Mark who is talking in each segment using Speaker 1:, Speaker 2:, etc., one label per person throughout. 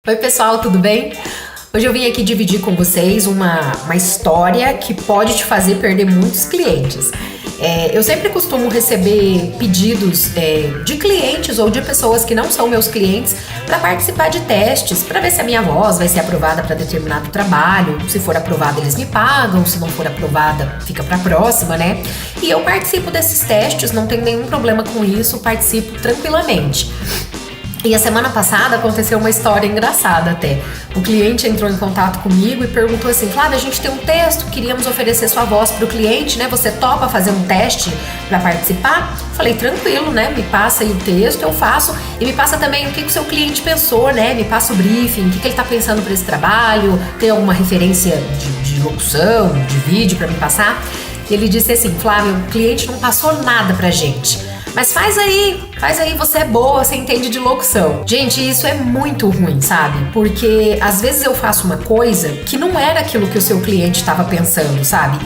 Speaker 1: Oi pessoal, tudo bem? Hoje eu vim aqui dividir com vocês uma história que pode te fazer perder muitos clientes. Eu sempre costumo receber pedidos de clientes ou de pessoas que não são meus clientes para participar de testes, para ver se a minha voz vai ser aprovada para determinado trabalho. Se for aprovada, eles me pagam, se não for aprovada, fica para a próxima, né? E eu participo desses testes, não tenho nenhum problema com isso, participo tranquilamente. E a semana passada aconteceu uma história engraçada até. O cliente entrou em contato comigo e perguntou assim: Flávia, a gente tem um texto, queríamos oferecer sua voz para o cliente, né? Você topa fazer um teste para participar? Falei, tranquilo, né? Me passa aí o texto, eu faço. E me passa também o que o seu cliente pensou, né? Me passa o briefing, o que ele está pensando para esse trabalho, tem alguma referência de locução, de vídeo para me passar? E ele disse assim: Flávia, o cliente não passou nada pra gente. Mas faz aí, você é boa, você entende de locução. Gente, isso é muito ruim, sabe? Porque às vezes eu faço uma coisa que não era aquilo que o seu cliente estava pensando, sabe?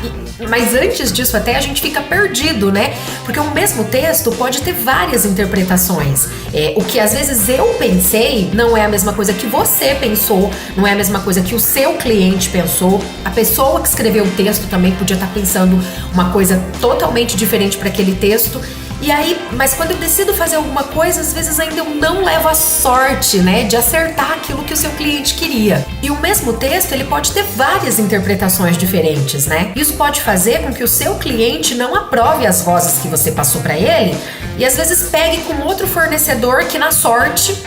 Speaker 1: Mas antes disso até a gente fica perdido, né? Porque o mesmo texto pode ter várias interpretações. O que às vezes eu pensei não é a mesma coisa que você pensou, não é a mesma coisa que o seu cliente pensou. A pessoa que escreveu o texto também podia estar pensando uma coisa totalmente diferente para aquele texto. E aí, mas quando eu decido fazer alguma coisa, às vezes ainda eu não levo a sorte, né, de acertar aquilo que o seu cliente queria. E o mesmo texto, ele pode ter várias interpretações diferentes, né? Isso pode fazer com que o seu cliente não aprove as vozes que você passou para ele e às vezes pegue com outro fornecedor que na sorte,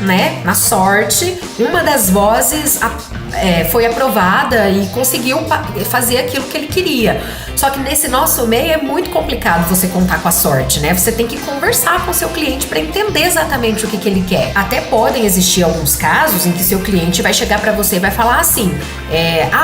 Speaker 1: uma das vozes foi aprovada e conseguiu fazer aquilo que ele queria. Só que nesse nosso meio é muito complicado você contar com a sorte, né? Você tem que conversar com o seu cliente para entender exatamente o que ele quer. Até podem existir alguns casos em que seu cliente vai chegar para você e vai falar assim: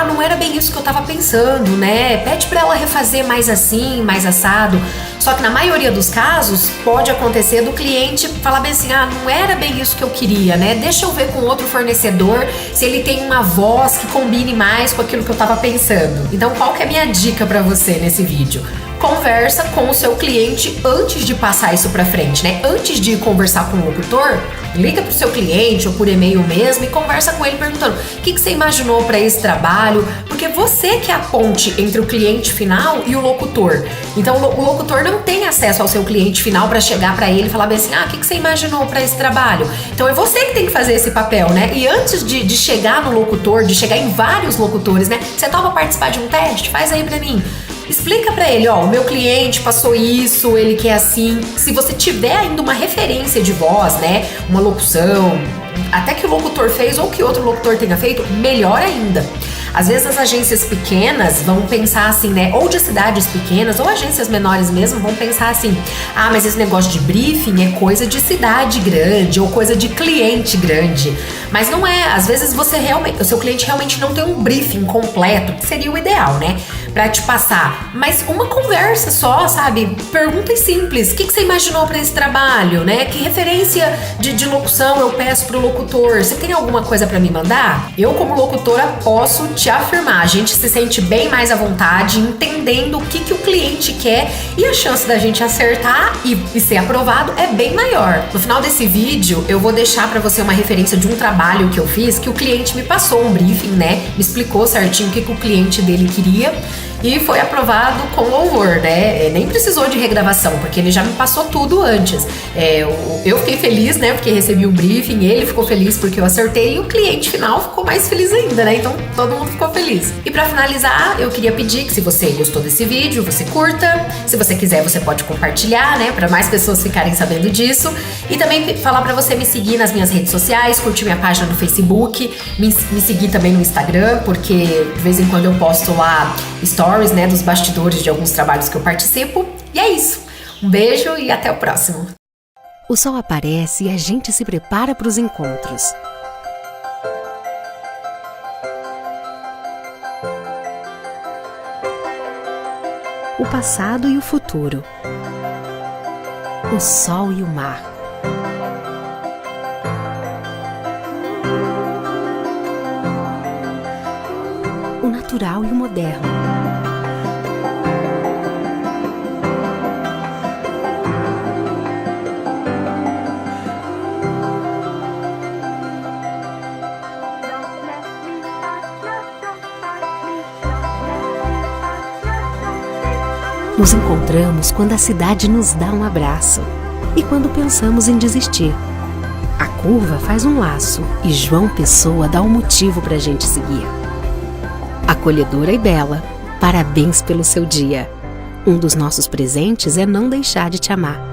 Speaker 1: não era bem isso que eu tava pensando, né? Pede para ela refazer mais assim, mais assado. Só que na maioria dos casos pode acontecer do cliente falar bem assim: não era bem isso que eu queria, né? Deixa eu ver com outro fornecedor se ele tem uma voz que combine mais com aquilo que eu tava pensando. Então, qual que é a minha dica para você nesse vídeo? Conversa com o seu cliente antes de passar isso pra frente, né? Antes de conversar com o locutor, liga pro seu cliente ou por e-mail mesmo e conversa com ele perguntando: o que você imaginou para esse trabalho? Porque você que é a ponte entre o cliente final e o locutor. Então o locutor não tem acesso ao seu cliente final para chegar para ele e falar bem assim: o que você imaginou para esse trabalho? Então é você que tem que fazer esse papel, né? E antes de chegar no locutor, de chegar em vários locutores, né? Você topa participar de um teste? Faz aí para mim. Explica pra ele, o meu cliente passou isso, ele quer assim. Se você tiver ainda uma referência de voz, né, uma locução, até que o locutor fez ou que outro locutor tenha feito, melhor ainda. Às vezes as agências pequenas vão pensar assim, né, ou de cidades pequenas ou agências menores mesmo vão pensar assim: mas esse negócio de briefing é coisa de cidade grande ou coisa de cliente grande. Mas não é, às vezes o seu cliente realmente não tem um briefing completo, que seria o ideal, né, pra te passar. Mas uma conversa só, sabe? Perguntas simples: o que você imaginou pra esse trabalho, né? Que referência de locução eu peço pro locutor? Você tem alguma coisa pra me mandar? Eu, como locutora, posso te afirmar, a gente se sente bem mais à vontade, entendendo o que o cliente quer, e a chance da gente acertar e ser aprovado é bem maior. No final desse vídeo, eu vou deixar pra você uma referência de um trabalho que eu fiz, que o cliente me passou um briefing, né? Me explicou certinho o que o cliente dele queria e foi aprovado com louvor, né? Nem precisou de regravação, porque ele já me passou tudo antes. Eu fiquei feliz, né? Porque recebi o briefing, ele ficou feliz porque eu acertei e o cliente final ficou mais feliz ainda, né? Então todo mundo ficou feliz. E pra finalizar, eu queria pedir que, se você gostou desse vídeo, você curta. Se você quiser, você pode compartilhar, né? Pra mais pessoas ficarem sabendo disso. E também falar pra você me seguir nas minhas redes sociais, curtir minha página no Facebook, me seguir também no Instagram, porque de vez em quando eu posto lá stories, né, dos bastidores de alguns trabalhos que eu participo. E é isso. Um beijo e até o próximo.
Speaker 2: O sol aparece e a gente se prepara para os encontros. O passado e o futuro. O sol e o mar. O natural e o moderno. Nos encontramos quando a cidade nos dá um abraço e quando pensamos em desistir. A curva faz um laço e João Pessoa dá um motivo pra gente seguir. Acolhedora e bela, parabéns pelo seu dia. Um dos nossos presentes é não deixar de te amar.